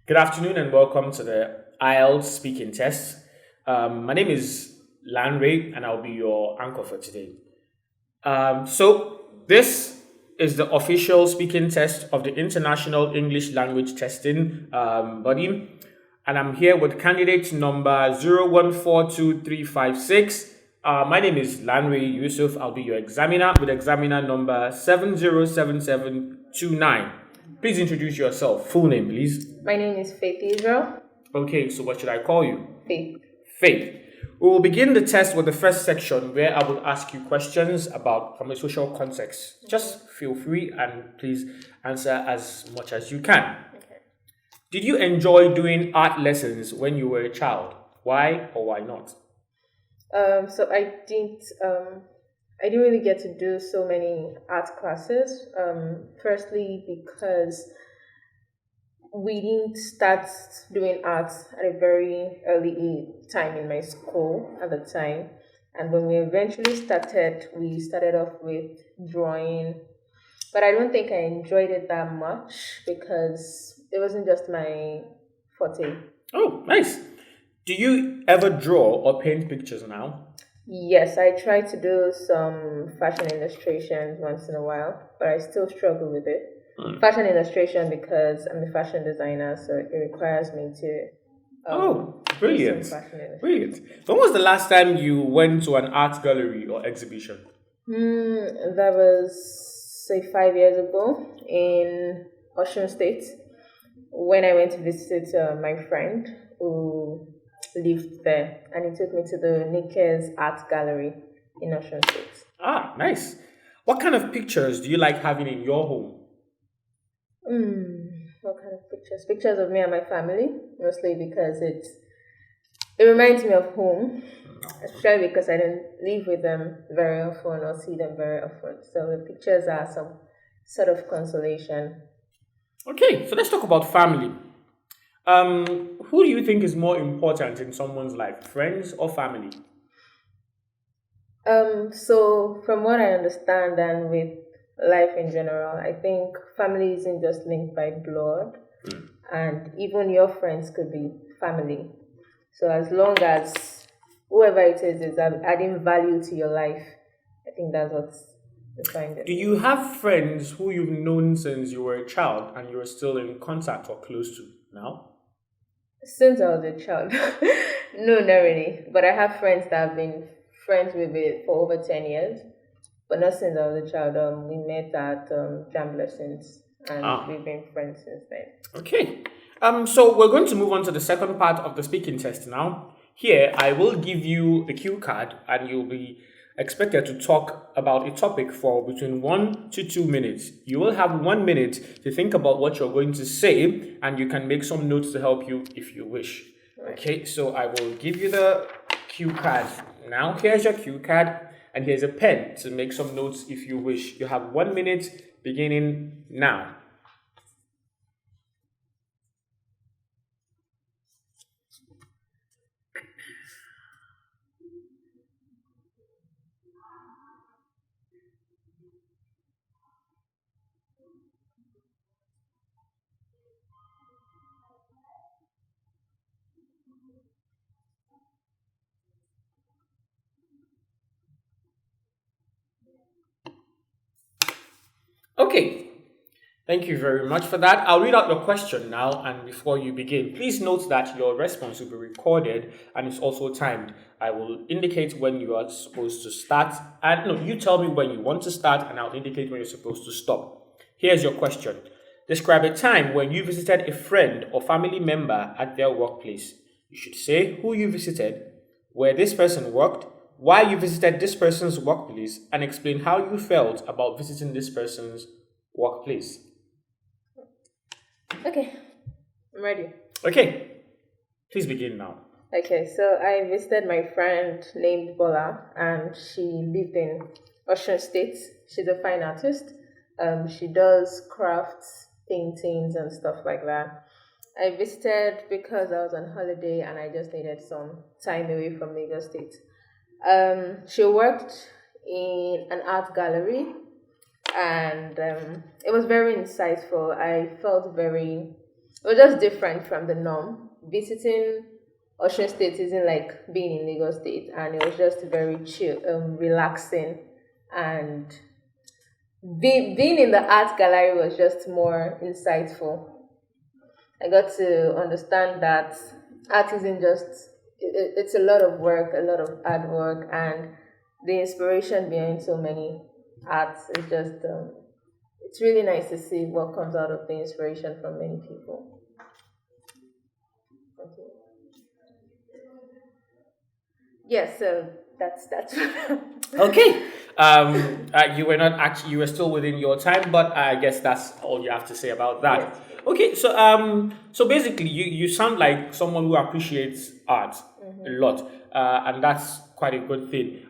Good afternoon and welcome to the IELTS speaking test. My name is Lanre and I'll be your anchor for today. This is the official speaking test of the International English Language Testing body, and I'm here with candidate number 0142356. My name is Lanre Yusuf. I'll be your examiner with examiner number 707729. Please introduce yourself. Full name, please. My name is Faith Israel. Okay, so what should I call you? Faith. Faith. We will begin the test with the first section where I will ask you questions from a social context. Just feel free and please answer as much as you can. Okay. Did you enjoy doing art lessons when you were a child? Why or why not? So I didn't really get to do so many art classes. Firstly, because we didn't start doing art at a very early time in my school at the time. And when we eventually started, we started off with drawing. But I don't think I enjoyed it that much because it wasn't just my forte. Oh, nice. Do you ever draw or paint pictures now? Yes, I try to do some fashion illustrations once in a while, but I still struggle with it. Fashion illustration because I'm a fashion designer, so it requires me to. Brilliant. Do some fashion illustration. Brilliant. When was the last time you went to an art gallery or exhibition? That was say 5 years ago in Osun State when I went to visit my friend who lived there, and he took me to the Nikke's art gallery in Osun State. Ah, nice. What kind of pictures do you like having in your home? What kind of pictures? Pictures of me and my family, mostly because it reminds me of home, especially because I don't live with them very often or see them very often. So the pictures are some sort of consolation. Okay, so let's talk about family. Who do you think is more important in someone's life, friends or family? So from what I understand and with life in general, I think family isn't just linked by blood, and even your friends could be family. So as long as whoever it is adding value to your life, I think that's what's defined Do it. you have friends who you've known since you were a child and you're still in contact or close to now? Since I was a child, no, not really. But I have friends that I've been friends with it for over 10 years. But not since I was a child. We met at Jam Lessons, and Ah, we've been friends since then. okay. So we're going to move on to the second part of the speaking test now. Here, I will give you a cue card and you'll be expected to talk about a topic for between 1 to 2 minutes. You will have 1 minute to think about what you're going to say, and you can make some notes to help you if you wish. Okay, so I will give you the cue card now. Here's your cue card, and here's a pen to make some notes if you wish. You have 1 minute beginning now. Okay, thank you very much for that. I'll read out your question now, and before you begin, please note that your response will be recorded and it's also timed. I will indicate when you are supposed to start, and no, you tell me when you want to start, and I'll indicate when you're supposed to stop. Here's your question. Describe a time when you visited a friend or family member at their workplace. You should say who you visited, where this person worked, why you visited this person's workplace, and explain how you felt about visiting this person's workplace. Okay, I'm ready. Okay, please begin now. Okay, so I visited my friend named Bola, and she lived in Ocean State. She's a fine artist. She does crafts, paintings, and stuff like that. I visited because I was on holiday and I just needed some time away from Lagos State. She worked in an art gallery, and it was very insightful. I felt very It was just different from the norm. Visiting Ocean State isn't like being in Lagos State, and it was just very chill, relaxing, and being in the art gallery was just more insightful. I got to understand that art isn't just it's a lot of work, a lot of hard work, and the inspiration behind so many arts is just it's really nice to see what comes out of the inspiration from many people. Okay. Yes, so that's Okay. You were not actually, you were still within your time, but I guess that's all you have to say about yes. that. Okay, so basically, you sound like someone who appreciates art a lot, and that's quite a good thing.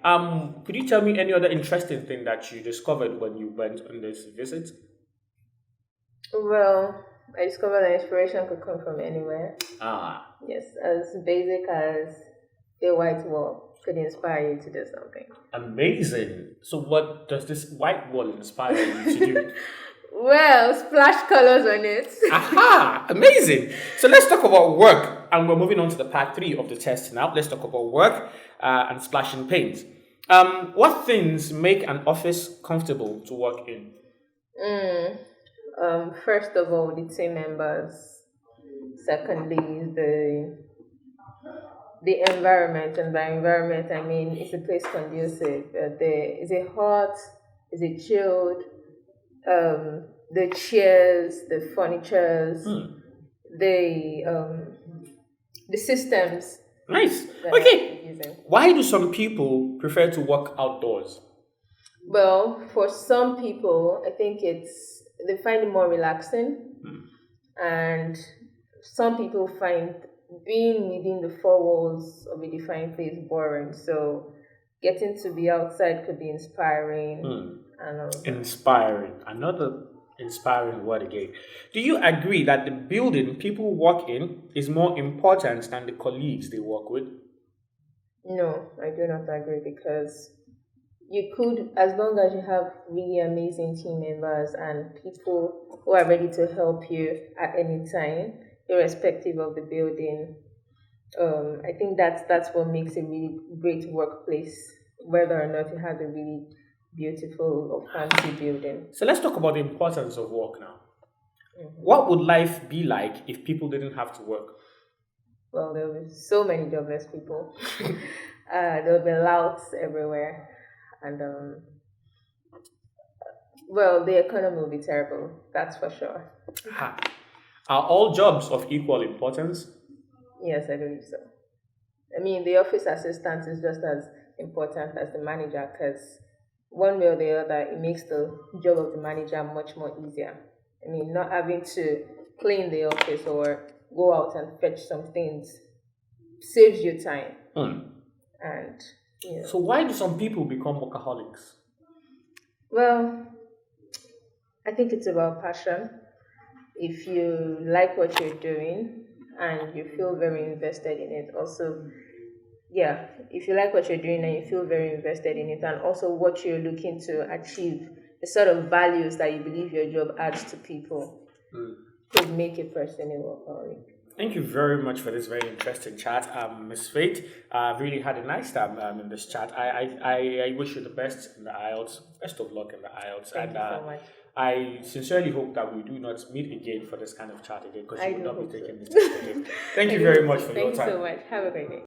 Could you tell me any other interesting thing that you discovered when you went on this visit? Well, I discovered that inspiration could come from anywhere. Ah, Yes, as basic as a white wall could inspire you to do something. amazing. So, what does this white wall inspire you to do? Well, splash colors on it. Aha! Amazing. So let's talk about work, and we're moving on to the part three of the test now. Let's talk about work and splashing paint. What things make an office comfortable to work in? Mm. First of all, the team members. Secondly, the environment, and by environment I mean is the place conducive? Is it hot? Is it chilled? The chairs, the furnitures, Hmm. the systems Nice. that Okay. you're using. Why do some people prefer to work outdoors? Well, for some people, I think they find it more relaxing, and some people find being within the four walls of a defined place boring. So, getting to be outside could be inspiring Hmm. and all of that. Inspiring. Another inspiring word again. Do you agree that the building people work in is more important than the colleagues they work with? No, I do not agree because you could, as long as you have really amazing team members and people who are ready to help you at any time, irrespective of the building. I think that's what makes a really great workplace, whether or not it has a really beautiful or fancy building. So let's talk about the importance of work now. What would life be like if people didn't have to work? Well, there will be so many jobless people. There will be louts everywhere, and well, the economy will be terrible. That's for sure. Ha. Are all jobs of equal importance? Yes, I believe so. I mean, the office assistant is just as important as the manager because one way or the other, it makes the job of the manager much more easier. I mean, not having to clean the office or go out and fetch some things saves you time. Hmm. And, you know, So why do some people become workaholics? well, I think it's about passion. If you like what you're doing and you feel very invested in it, also, yeah, if you like what you're doing and you feel very invested in it, and also what you're looking to achieve, the sort of values that you believe your job adds to people, could make a person a workaholic. Thank you very much for this very interesting chat, Miss Faith. I've really had a nice time in this chat. I wish you the best in the IELTS. Best of luck in the IELTS. Thank And you so much. I sincerely hope that we do not meet again for this kind of chat again because I you will do not hope be so. taking the test again. Thank I you do very hope much so. for Thank your you so time. much. Have a great day.